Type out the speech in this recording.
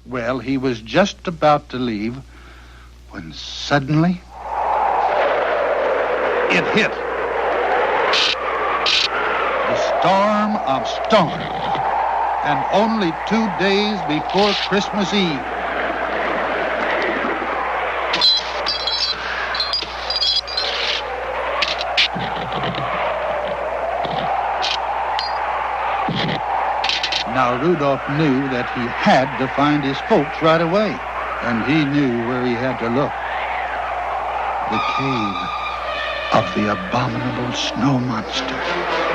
Well, he was just about to leave when suddenly it hit. The storm of storms. And only 2 days before Christmas Eve. Now, Rudolph knew that he had to find his folks right away, and he knew where he had to look. The cave of the abominable snow monster.